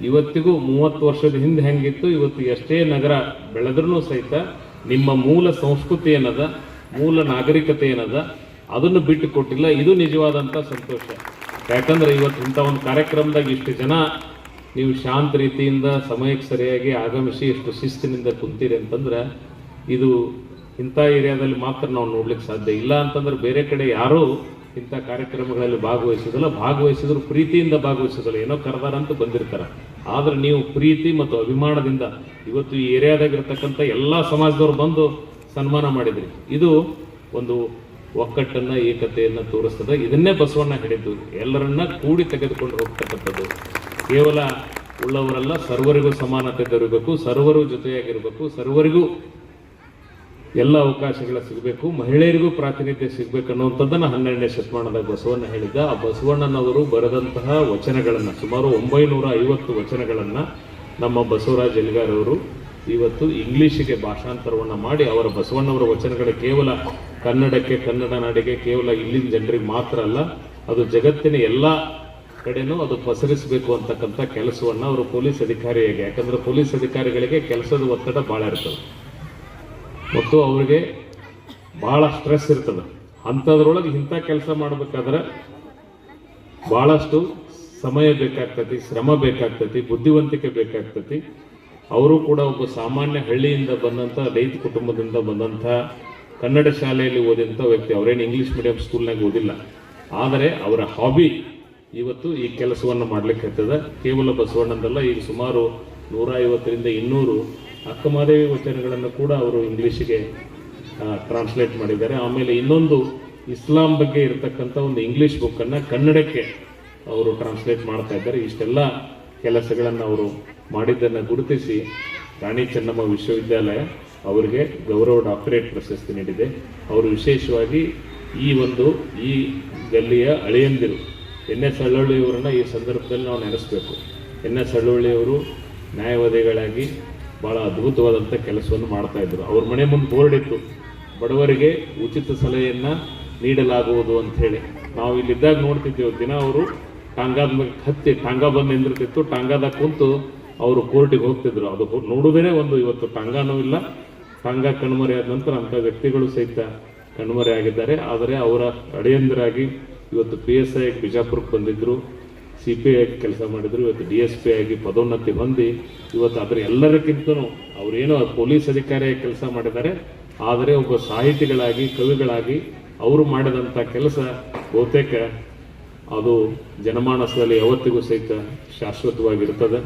ಇವತ್ತಿಗೂ 30 ವರ್ಷದ ಹಿಂದೆ ಹೆಂಗಿತ್ತು, ಇವತ್ತು ಎಷ್ಟೇ ನಗರ ಬೆಳೆದ್ರೂ ಸಹಿತ ನಿಮ್ಮ ಮೂಲ ಸಂಸ್ಕೃತಿ ಏನದ, ಮೂಲ ನಾಗರಿಕತೆ ಏನದ, ಅದನ್ನು ಬಿಟ್ಟು ಕೊಟ್ಟಿಲ್ಲ. ಇದು ನಿಜವಾದಂಥ ಸಂತೋಷ. ಯಾಕಂದ್ರೆ ಇವತ್ತು ಇಂಥ ಒಂದು ಕಾರ್ಯಕ್ರಮದಾಗ ಇಷ್ಟು ಜನ ನೀವು ಶಾಂತ ರೀತಿಯಿಂದ ಸಮಯಕ್ಕೆ ಸರಿಯಾಗಿ ಆಗಮಿಸಿ ಎಷ್ಟು ಶಿಸ್ತಿನಿಂದ ಕುಂತೀರಿ ಅಂತಂದ್ರೆ ಇದು ಇಂಥ ಏರಿಯಾದಲ್ಲಿ ಮಾತ್ರ ನಾವು ನೋಡ್ಲಿಕ್ಕೆ ಸಾಧ್ಯ. ಇಲ್ಲ ಅಂತಂದ್ರೆ ಬೇರೆ ಕಡೆ ಯಾರೂ ಇಂಥ ಕಾರ್ಯಕ್ರಮಗಳಲ್ಲಿ ಭಾಗವಹಿಸೋದಿಲ್ಲ. ಭಾಗವಹಿಸಿದ್ರು ಪ್ರೀತಿಯಿಂದ ಭಾಗವಹಿಸೋದಿಲ್ಲ, ಏನೋ ಕರೆದಾರಂತ ಬಂದಿರ್ತಾರೆ. ಆದ್ರೆ ನೀವು ಪ್ರೀತಿ ಮತ್ತು ಅಭಿಮಾನದಿಂದ ಇವತ್ತು ಈ ಏರಿಯಾದಾಗಿರ್ತಕ್ಕಂಥ ಎಲ್ಲ ಸಮಾಜದವ್ರು ಬಂದು ಸನ್ಮಾನ ಮಾಡಿದ್ರಿ. ಇದು ಒಂದು ಒಕ್ಕಟ್ಟನ್ನು, ಏಕತೆಯನ್ನು ತೋರಿಸ್ತದೆ. ಇದನ್ನೇ ಬಸವಣ್ಣ ಹೇಳಿದ್ದು, ಎಲ್ಲರನ್ನ ಕೂಡಿ ತೆಗೆದುಕೊಂಡು ಹೋಗ್ತಕ್ಕಂಥದ್ದು. ಕೇವಲ ಉಳ್ಳವರೆಲ್ಲ ಸರ್ವರಿಗೂ ಸಮಾನತೆ ದೊರಕಬೇಕು, ಸರ್ವರು ಜೊತೆಯಾಗಿರಬೇಕು, ಸರ್ವರಿಗೂ ಎಲ್ಲ ಅವಕಾಶಗಳ ಸಿಗಬೇಕು, ಮಹಿಳೆಯರಿಗೂ ಪ್ರಾತಿನಿಧ್ಯ ಸಿಗಬೇಕು ಅನ್ನುವಂಥದ್ದನ್ನು 12ನೇ ಶತಮಾನದಾಗ ಬಸವಣ್ಣ ಹೇಳಿದ್ದ. ಆ ಬಸವಣ್ಣನವರು ಬರೆದಂತಹ ವಚನಗಳನ್ನು ಸುಮಾರು 950 ವಚನಗಳನ್ನು ನಮ್ಮ ಬಸವರಾಜ್ ಎಲ್ಗಾರ್ ಅವರು ಇವತ್ತು ಇಂಗ್ಲೀಷಿಗೆ ಭಾಷಾಂತರವನ್ನು ಮಾಡಿ ಅವರ ಬಸವಣ್ಣವರ ವಚನಗಳು ಕೇವಲ ಕನ್ನಡಕ್ಕೆ, ಕನ್ನಡ ನಾಡಿಗೆ, ಕೇವಲ ಇಲ್ಲಿನ ಜನರಿಗೆ ಮಾತ್ರ ಅಲ್ಲ, ಅದು ಜಗತ್ತಿನ ಎಲ್ಲ ಕಡೆನೂ ಅದು ಪಸರಿಸಬೇಕು ಅಂತಕ್ಕಂಥ ಕೆಲಸವನ್ನು ಅವರು ಪೊಲೀಸ್ ಅಧಿಕಾರಿಯಾಗಿ, ಯಾಕಂದ್ರೆ ಪೊಲೀಸ್ ಅಧಿಕಾರಿಗಳಿಗೆ ಕೆಲಸದ ಒತ್ತಡ ಭಾಳ ಇರ್ತದೆ ಮತ್ತು ಅವರಿಗೆ ಭಾಳ ಸ್ಟ್ರೆಸ್ ಇರ್ತದೆ. ಅಂಥದ್ರೊಳಗೆ ಇಂಥ ಕೆಲಸ ಮಾಡಬೇಕಾದ್ರೆ ಭಾಳಷ್ಟು ಸಮಯ ಬೇಕಾಗ್ತತಿ, ಶ್ರಮ ಬೇಕಾಗ್ತತಿ, ಬುದ್ಧಿವಂತಿಕೆ ಬೇಕಾಗ್ತತಿ. ಅವರು ಕೂಡ ಒಬ್ಬ ಸಾಮಾನ್ಯ ಹಳ್ಳಿಯಿಂದ ಬಂದಂಥ ರೈತ ಕುಟುಂಬದಿಂದ ಬಂದಂಥ ಕನ್ನಡ ಶಾಲೆಯಲ್ಲಿ ಓದಿದಂಥ ವ್ಯಕ್ತಿ. ಅವರೇನು ಇಂಗ್ಲೀಷ್ ಮೀಡಿಯಂ ಸ್ಕೂಲ್ನಾಗ ಓದಿಲ್ಲ. ಆದರೆ ಅವರ ಹಾಬಿ ಇವತ್ತು ಈ ಕೆಲಸವನ್ನು ಮಾಡ್ಲಿಕ್ಕೆ ಹತ್ತದ. ಕೇವಲ ಬಸವಣ್ಣಂದಲ್ಲ, ಈಗ ಸುಮಾರು 150ರಿಂದ 200 ಅಕ್ಕಮಹಾದೇವಿ ವಚನಗಳನ್ನು ಕೂಡ ಅವರು ಇಂಗ್ಲೀಷಿಗೆ ಟ್ರಾನ್ಸ್ಲೇಟ್ ಮಾಡಿದ್ದಾರೆ. ಆಮೇಲೆ ಇನ್ನೊಂದು ಇಸ್ಲಾಂ ಬಗ್ಗೆ ಇರತಕ್ಕಂಥ ಒಂದು ಇಂಗ್ಲೀಷ್ ಬುಕ್ಕನ್ನು ಕನ್ನಡಕ್ಕೆ ಅವರು ಟ್ರಾನ್ಸ್ಲೇಟ್ ಮಾಡ್ತಾ ಇದ್ದಾರೆ. ಇಷ್ಟೆಲ್ಲ ಕೆಲಸಗಳನ್ನು ಅವರು ಮಾಡಿದ್ದನ್ನು ಗುರುತಿಸಿ ರಾಣಿ ಚೆನ್ನಮ್ಮ ವಿಶ್ವವಿದ್ಯಾಲಯ ಅವರಿಗೆ ಗೌರವ ಡಾಕ್ಟರೇಟ್ ಪ್ರಶಸ್ತಿ ನೀಡಿದೆ. ಅವರು ವಿಶೇಷವಾಗಿ ಈ ಗಲ್ಲಿಯ ಅಳಿಯಂದಿರು NS ಅಳ್ಳೊಳ್ಳಿಯವರನ್ನು ಈ ಸಂದರ್ಭದಲ್ಲಿ ನಾವು ನೆನೆಸಬೇಕು. NS ಅಳ್ಳೊಳ್ಳಿಯವರು ನ್ಯಾಯವಾದಿಗಳಾಗಿ ಭಾಳ ಅದ್ಭುತವಾದಂಥ ಕೆಲಸವನ್ನು ಮಾಡ್ತಾಯಿದ್ರು. ಅವ್ರ ಮನೆ ಮುಂದೆ ಬೋರ್ಡ್ ಇತ್ತು, ಬಡವರಿಗೆ ಉಚಿತ ಸಲಹೆಯನ್ನು ನೀಡಲಾಗುವುದು ಅಂಥೇಳಿ. ನಾವು ಇಲ್ಲಿದ್ದಾಗ ನೋಡ್ತಿದ್ದೇವೆ, ದಿನ ಅವರು ಟಾಂಗಾದ ಮೇಲೆ ಹತ್ತಿ ಟಾಂಗಾ ಬಂದು ನಿಂದಿರ್ತಿತ್ತು, ಟಾಂಗಾದಾಗ ಕುಂತು ಅವರು ಕೋರ್ಟಿಗೆ ಹೋಗ್ತಿದ್ರು. ಅದು ನೋಡುವುದೇ ಒಂದು, ಇವತ್ತು ಟಾಂಗಾನೂ ಇಲ್ಲ. ಟಾಂಗಾ ಕಣ್ಮರೆ ಆದ ನಂತರ ಅಂಥ ವ್ಯಕ್ತಿಗಳು ಸಹಿತ ಕಣ್ಮರೆ ಆಗಿದ್ದಾರೆ. ಆದರೆ ಅವರ ಅಳಿಯಂದಿರಾಗಿ ಇವತ್ತು PSI ಆಗಿ ಬಿಜಾಪುರಕ್ಕೆ ಬಂದಿದ್ದರು, CPI ಆಗಿ ಕೆಲಸ ಮಾಡಿದರು, ಇವತ್ತು DSP ಆಗಿ ಪದೋನ್ನತಿ ಹೊಂದಿ ಇವತ್ತು ಅದರ ಎಲ್ಲರಿಗಿಂತನೂ ಅವರೇನೋ ಪೊಲೀಸ್ ಅಧಿಕಾರಿಯಾಗಿ ಕೆಲಸ ಮಾಡಿದ್ದಾರೆ. ಆದರೆ ಒಬ್ಬ ಸಾಹಿತಿಗಳಾಗಿ, ಕವಿಗಳಾಗಿ ಅವರು ಮಾಡಿದಂಥ ಕೆಲಸ ಬಹುತೇಕ ಅದು ಜನಮಾನಸದಲ್ಲಿ ಯಾವತ್ತಿಗೂ ಸಹಿತ ಶಾಶ್ವತವಾಗಿರ್ತದೆ.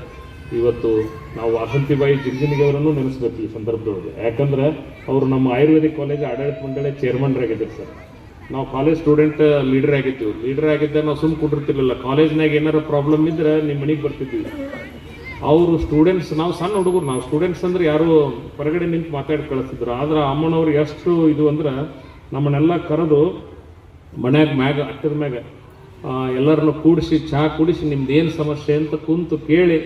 ಇವತ್ತು ನಾವು ವಾಸಂತಿಬಾಯಿ ಜಿಗಜಿಣಗಿ ಅವರನ್ನು ನೆನೆಸ್ಬೇಕು ಈ ಸಂದರ್ಭದೊಳಗೆ. ಯಾಕಂದ್ರೆ ಅವರು ನಮ್ಮ ಆಯುರ್ವೇದಿಕ್ ಕಾಲೇಜ್ ಆಡಳಿತ ಮಂಡಳಿ ಚೇರ್ಮನ್ರಾಗಿದ್ದರು ಸರ್. ನಾವು ಕಾಲೇಜ್ ಸ್ಟೂಡೆಂಟ್ ಲೀಡರ್ ಆಗಿದ್ದೆ. ನಾವು ಸುಮ್ಮನೆ ಕೊಟ್ಟಿರ್ತಿರ್ಲಿಲ್ಲ. ಕಾಲೇಜ್ನಾಗ ಏನಾರು ಪ್ರಾಬ್ಲಮ್ ಇದ್ರೆ ನಿಮ್ಮ ಮನೆಗೆ ಬರ್ತಿದ್ವಿ. ಅವರು ಸ್ಟೂಡೆಂಟ್ಸ್, ನಾವು ಸಣ್ಣ ಹುಡುಗರು, ನಾವು ಸ್ಟೂಡೆಂಟ್ಸ್ ಅಂದ್ರೆ ಯಾರು ಹೊರಗಡೆ ನಿಂತು ಮಾತಾಡಿ ಕಳಿಸ್ತಿದ್ರು. ಆದ್ರೆ ಅಮ್ಮನವ್ರು ಎಷ್ಟು ಇದು ಅಂದ್ರೆ ನಮ್ಮನ್ನೆಲ್ಲ ಕರೆದು ಮ್ಯಾಗ ಅಟ್ಟದ ಮ್ಯಾಗ ಎಲ್ಲರನ್ನು ಕೂಡಿಸಿ ಚಹಾ ಕುಡಿಸಿ ನಿಮ್ದು ಏನು ಸಮಸ್ಯೆ ಅಂತ ಕುಂತು ಕೇಳಿ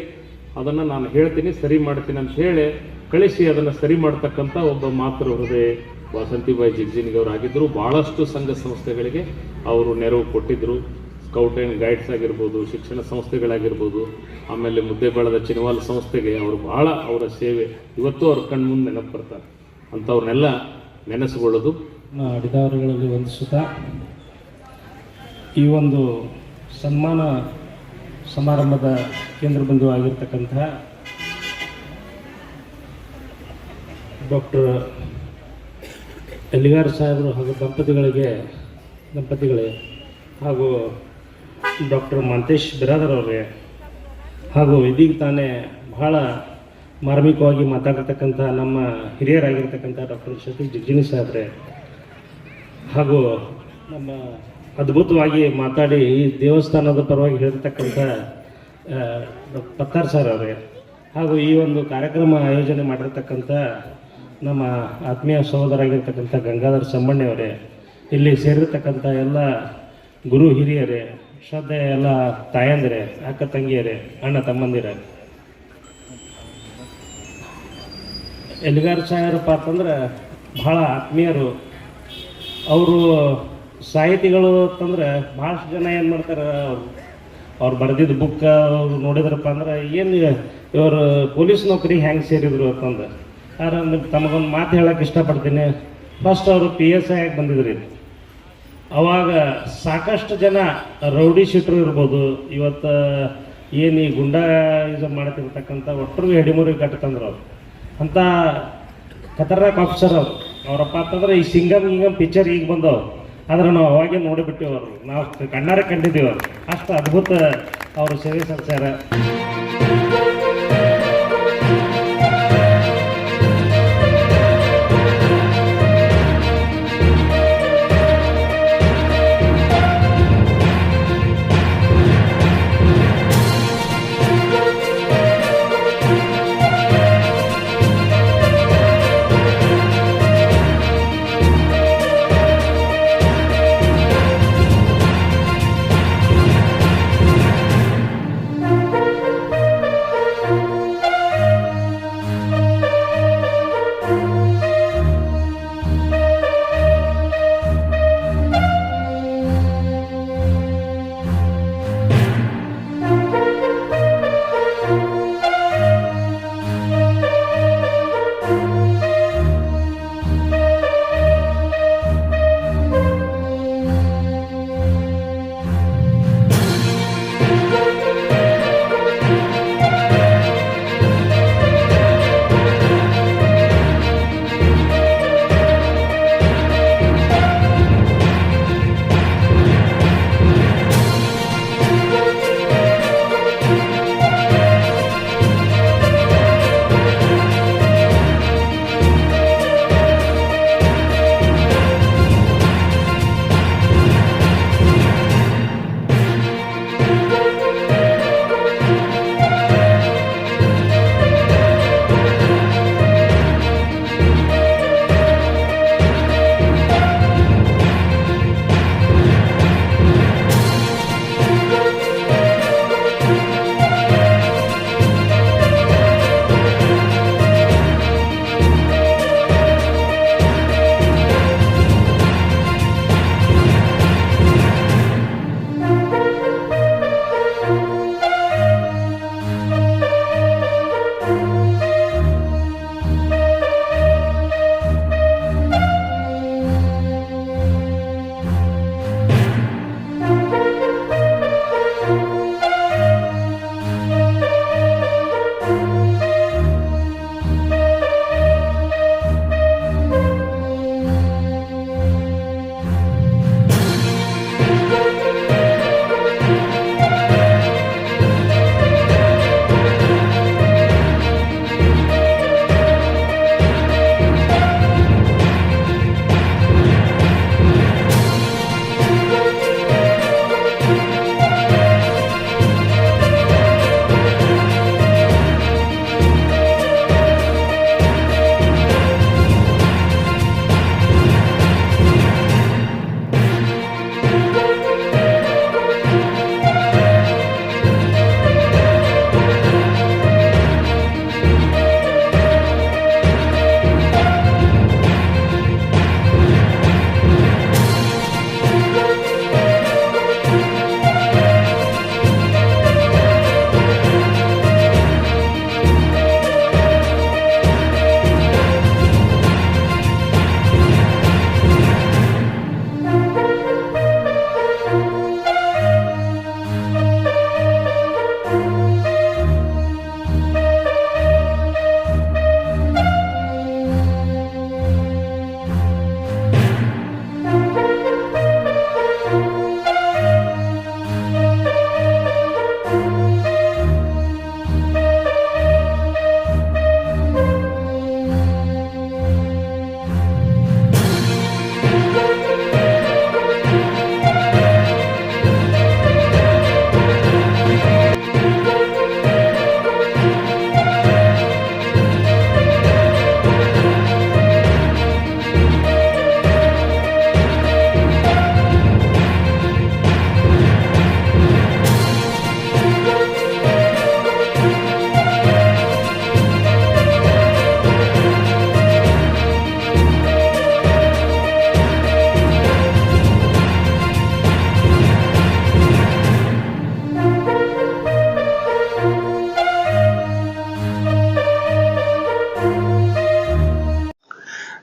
ಅದನ್ನು ನಾನು ಹೇಳ್ತೀನಿ, ಸರಿ ಮಾಡ್ತೀನಿ ಅಂತ ಹೇಳಿ ಕಳಿಸಿ ಅದನ್ನು ಸರಿ ಮಾಡ್ತಕ್ಕಂಥ ಒಬ್ಬ ಮಾತೃ ಹೃದಯ ವಾಸಂತಿಬಾಯಿ ಜಿಗಜಿಣಗಿ ಅವರು ಆಗಿದ್ದರು. ಭಾಳಷ್ಟು ಸಂಘ ಸಂಸ್ಥೆಗಳಿಗೆ ಅವರು ನೆರವು ಕೊಟ್ಟಿದ್ದರು. ಸ್ಕೌಟ್ ಆ್ಯಂಡ್ ಗೈಡ್ಸ್ ಆಗಿರ್ಬೋದು, ಶಿಕ್ಷಣ ಸಂಸ್ಥೆಗಳಾಗಿರ್ಬೋದು, ಆಮೇಲೆ ಮುದ್ದೇಬಾಳದ ಚಿನವಾಲ ಸಂಸ್ಥೆಗೆ ಅವರು ಭಾಳ ಅವರ ಸೇವೆ ಇವತ್ತು ಅವ್ರ ಕಣ್ಮುಂದೆ ನೆನಪು ಬರ್ತಾರೆ. ಅಂಥವ್ರನ್ನೆಲ್ಲ ನೆನೆಸ್ಕೊಳ್ಳೋದು ಅಡಿದಾರಗಳಲ್ಲಿ ವಂದಿಸುತ್ತಾ ಈ ಒಂದು ಸನ್ಮಾನ ಸಮಾರಂಭದ ಕೇಂದ್ರ ಬಿಂದು ಆಗಿರ್ತಕ್ಕಂತಹ ಡಾಕ್ಟರ್ ಎಲ್ಗಾರ್ ಸಾಹೇಬರು ಹಾಗೂ ದಂಪತಿಗಳೇ ಹಾಗೂ ಡಾಕ್ಟರ್ ಮಹಾಂತೇಶ್ ಬಿರಾದರ್ ಅವರೇ ಹಾಗೂ ಇದೀಗ ತಾನೇ ಬಹಳ ಮಾರ್ಮಿಕವಾಗಿ ಮಾತಾಡಿರ್ತಕ್ಕಂಥ ನಮ್ಮ ಹಿರಿಯರಾಗಿರ್ತಕ್ಕಂಥ ಡಾಕ್ಟರ್ ಸತೀಶ್ ಜಿಗಜಿಣಗಿ ಸಾಹೇಬ್ರೆ ಹಾಗೂ ನಮ್ಮ ಅದ್ಭುತವಾಗಿ ಮಾತಾಡಿ ಈ ದೇವಸ್ಥಾನದ ಪರವಾಗಿ ಹೇಳಿರ್ತಕ್ಕಂಥ ಪತ್ತಾರ್ ಸರ್ ಅವರೇ ಹಾಗೂ ಈ ಒಂದು ಕಾರ್ಯಕ್ರಮ ಆಯೋಜನೆ ಮಾಡಿರ್ತಕ್ಕಂಥ ನಮ್ಮ ಆತ್ಮೀಯ ಸಹೋದರಾಗಿರ್ತಕ್ಕಂಥ ಗಂಗಾಧರ ಸಮ್ಮಣ್ಣಿ ಅವರೇ, ಇಲ್ಲಿ ಸೇರಿರ್ತಕ್ಕಂಥ ಎಲ್ಲ ಗುರು ಹಿರಿಯರೇ, ಶ್ರದ್ಧೆಯ ಎಲ್ಲ ತಾಯಂದಿರೇ, ಅಕ್ಕ ತಂಗಿಯರೇ, ಅಣ್ಣ ತಮ್ಮಂದಿರೇ, ಎಲ್ಗಾರ್ ಸಾಯರಪ್ಪ ಅಂತಂದ್ರೆ ಭಾಳ ಆತ್ಮೀಯರು. ಅವರು ಸಾಹಿತಿಗಳು ಅಂತಂದ್ರೆ ಭಾಳಷ್ಟು ಜನ ಏನು ಮಾಡ್ತಾರೆ, ಅವ್ರು ಬರೆದಿದ್ದ ಬುಕ್ ನೋಡಿದ್ರಪ್ಪ ಅಂದ್ರೆ ಏನು ಇವರು ಪೊಲೀಸ್ ನೌಕರಿಗೆ ಹೆಂಗೆ ಸೇರಿದ್ರು ಅಂತಂದು. ಆದ್ರೆ ತಮಗೊಂದು ಮಾತು ಹೇಳೋಕೆ ಇಷ್ಟಪಡ್ತೀನಿ. ಫಸ್ಟ್ ಅವರು PSI ಆಗಿ ಬಂದಿದ್ರಿ. ಅವಾಗ ಸಾಕಷ್ಟು ಜನ ರೌಡಿ ಶೀಟ್ರು ಇರ್ಬೋದು, ಇವತ್ತು ಏನು ಈ ಗುಂಡಾಯಿಸಮ್ ಮಾಡ್ತಿರ್ತಕ್ಕಂಥ ಒಟ್ಟರು ಹೆಡಿಮುರಿ ಕಟ್ಟತಂದ್ರು ಅವ್ರು. ಅಂಥ ಖತರ್ನಾಕ್ ಆಫೀಸರ್ ಅವರು. ಅವರಪ್ಪ ಅಂತಂದ್ರೆ ಈ ಸಿಂಗಮ್ ಪಿಕ್ಚರ್ ಈಗ ಬಂದವು, ಆದ್ರೆ ನಾವು ಅವಾಗೇ ನೋಡಿಬಿಟ್ಟಿವಿ. ಅವರು ನಾವು ಕಣ್ಣಾರೆ ಕಂಡಿದ್ದೀವಿ. ಅವರು ಅಷ್ಟು ಅದ್ಭುತ ಅವರು ಸೇವೆ ಸಲ್ಲಿಸ್ಯಾರ.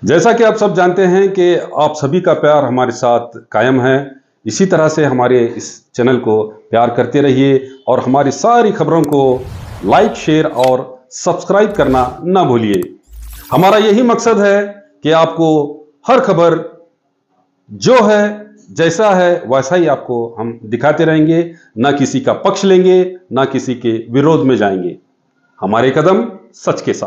जैसा कि आप सब जानते हैं कि आप सभी का प्यार हमारे साथ कायम है, इसी तरह से हमारे इस चैनल को प्यार करते रहिए और हमारी सारी खबरों को लाइक, शेयर और सब्सक्राइब करना ना भूलिए। हमारा यही मकसद है कि आपको हर खबर जो है, जैसा है वैसा ही आपको हम दिखाते रहेंगे, ना किसी का पक्ष लेंगे, ना किसी के विरोध में जाएंगे। हमारे कदम सच के साथ।